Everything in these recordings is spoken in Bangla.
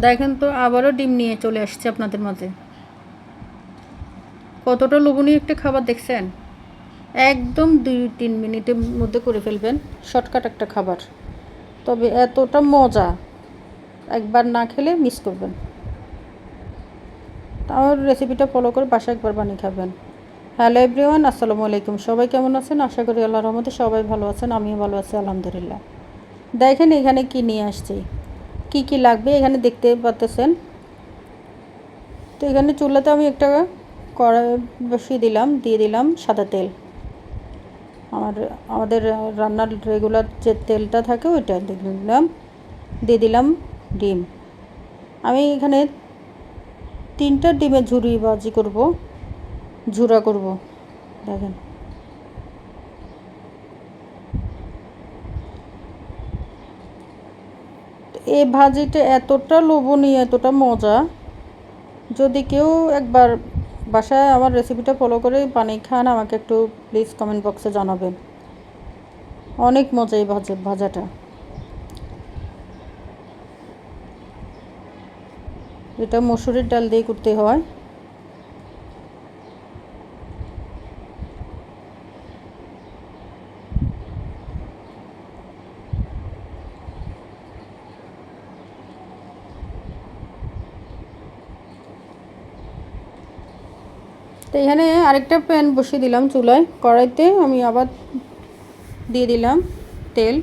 দেখেন তো আবারও ডিম নিয়ে চলে আসছে আপনাদের মাঝে। কতটা লোভনীয় একটা খাবার দেখছেন। একদম 2-3 মিনিটের মধ্যে করে ফেলবেন। শর্টকাট একটা খাবার, তবে এতটা মজা একবার না খেলে মিস করবেন। আমার রেসিপিটা ফলো করে বাসায় একবার বানিয়ে খাবেন। হ্যালো এভরিওয়ান, আসসালামু আলাইকুম। সবাই কেমন আছেন? আশা করি আল্লাহর রহমতে সবাই ভালো আছেন, আমিও ভালো আছি আলহামদুলিল্লাহ। দেখেন এখানে কি নিয়ে আসছি, কি কি লাগবে এখানে দেখতে পাচ্ছেন। তো এখানে চুলাতে আমি একটা কড়াই বসিয়ে দিলাম, দিয়ে দিলাম সাদা তেল। আমাদের রান্নার রেগুলার যে তেলটা থাকে ওইটা দিয়ে দিলাম ডিম। আমি এখানে 3টা ডিমের ঝুরা করব। দেখেন এই ভাজিটা এতটা লোভনীয়, এতটা মজা। যদি কেউ একবার বাসায় আমার রেসিপিটা ফলো করে বানিয়ে খান, আমাকে একটু প্লিজ কমেন্ট বক্সে জানাবেন। অনেক মজা এই ভাজাটা। এটা মসুরের ডাল দিয়ে করতে হয়। তো এখানে আরেকটা প্যান বসিয়ে দিলাম চুলায়। কড়াইতে আমি আবার দিয়ে দিলাম তেল।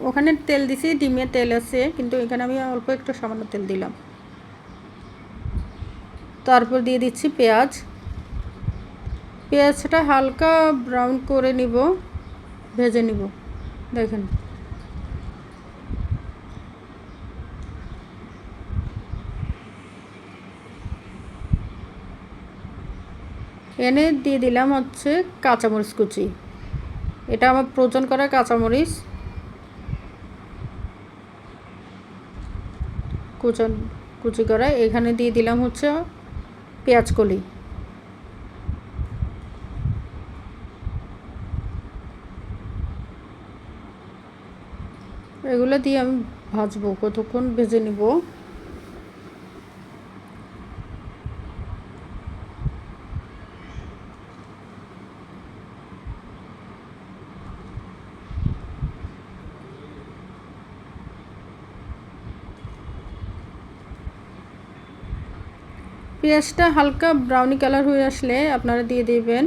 ওখানে তেল দিছি, ডিমে তেল আছে, কিন্তু এখানে আমি অল্প একটু সামান্য তেল দিলাম। তারপর দিয়ে দিচ্ছি পেঁয়াজ। পেঁয়াজটা হালকা ব্রাউন করে নিব, ভেজে নিব। দেখেন এনে দিয়ে দিলাম হচ্ছে কাঁচামরিচ কুচি। এটা আমার প্রয়োজন করা কাঁচামরিচ কুচি করা। এখানে দিয়ে দিলাম হচ্ছে পেঁয়াজ কলি। এগুলো দিয়ে আমি ভাজবো, কতক্ষণ ভেজে নিব। পেঁয়াজটা হালকা ব্রাউনি কালার হয়ে আসলে আপনারা দিয়ে দেবেন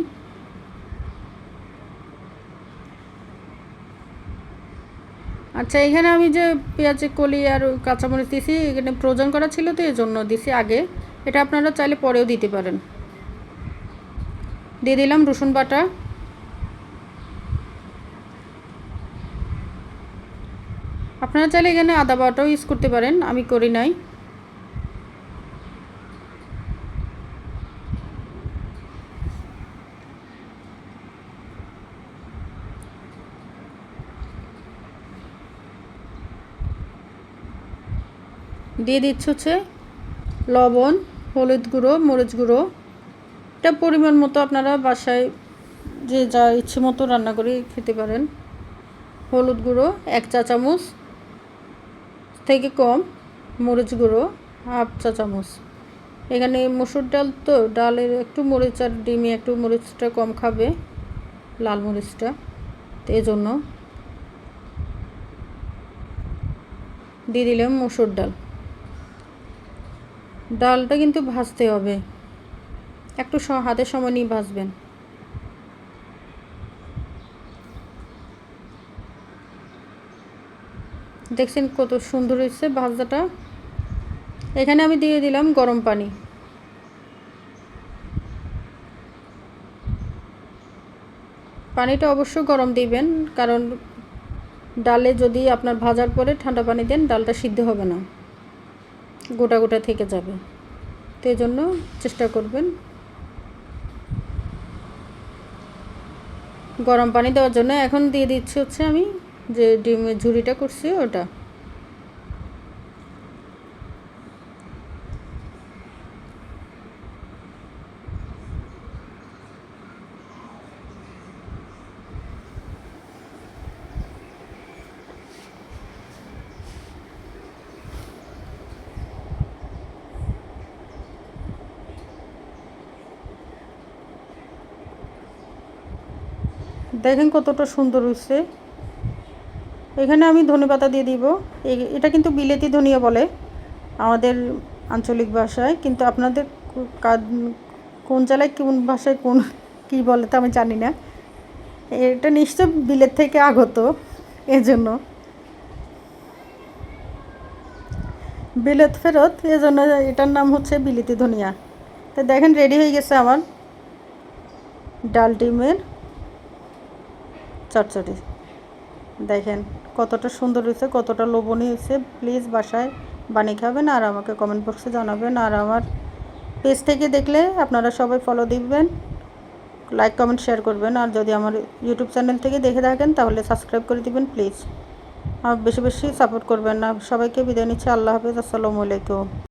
আচ্ছা, এখানে আমি যে পেঁয়াজের কলি আর কাঁচামরিচ দিছি, এখানে প্রয়োজন করা ছিল তো এই জন্য দিছি আগে। এটা আপনারা চাইলে পরেও দিতে পারেন। দিয়ে দিলাম রসুন বাটা। আপনারা চাইলে এখানে আদা বাটাও ইউজ করতে পারেন, আমি করি নাই। দিয়ে দিচ্ছি হচ্ছে লবণ, হলুদ গুঁড়ো, মরিচ গুঁড়ো। এটা পরিমাণ মতো আপনারা বাসায় যে যা ইচ্ছে মতো রান্না করে খেতে পারেন। হলুদ গুঁড়ো 1 চা চামচ থেকে কম, মরিচ গুঁড়ো 1/2 চা চামচ। এখানে মসুর ডাল তো, ডালের একটু মরিচ আর ডিমে একটু মরিচটা কম খাবে, লাল মরিচটা, তো এই জন্য দিয়ে দিলাম মসুর ডাল। ডালটা কিন্তু ভাজতে হবে, একটু হাতের সময় নিয়ে ভাজবেন। দেখছেন কত সুন্দর হয়েছে ভাজাটা। এখানে আমি দিয়ে দিলাম গরম পানি। পানিটা অবশ্যই গরম দিবেন, কারণ ডালে যদি আপনার ভাজার পরে ঠান্ডা পানি দেন, ডালটা সিদ্ধ হবে না, গোটা গোটা থেকে যাবে। তো এই জন্য চেষ্টা করবেন গরম পানি দেওয়ার জন্য। এখন দিয়ে দিচ্ছি হচ্ছে আমি যে ডিমের ঝুড়িটা করছি ওটা। দেখেন কতটা সুন্দর হয়েছে। এখানে আমি ধনেপাতা দিয়ে দিব। এটা কিন্তু বিলেতি ধনিয়া বলে আমাদের আঞ্চলিক ভাষায়, কিন্তু আপনাদের কোন জেলায় কোন ভাষায় কোন কী বলে তা আমি জানি না। এটা নিশ্চয় বিলেত থেকে আগত, এজন্য বিলেত ফেরত, এজন্য এটার নাম হচ্ছে বিলেতি ধনিয়া। তো দেখেন রেডি হয়ে গেছে আমার ডাল ডিমের চচ্চড়ি। দেখেন কতটা সুন্দর হয়েছে, কতটা লোভনীয় হয়েছে। প্লিজ বাসায় বানিয়ে খাবেন আর আমাকে কমেন্ট বক্সে জানাবেন। আর আমার পেজ থেকে দেখলে আপনারা সবাই ফলো দিবেন, লাইক কমেন্ট শেয়ার করবেন। আর যদি আমার ইউটিউব চ্যানেল থেকে দেখে থাকেন তাহলে সাবস্ক্রাইব করে দিবেন প্লিজ। আর বেশি বেশি সাপোর্ট করবেন না। সবাইকে বিদায় নিচ্ছি। আল্লাহ হাফেজ। আসসালামু আলাইকুম।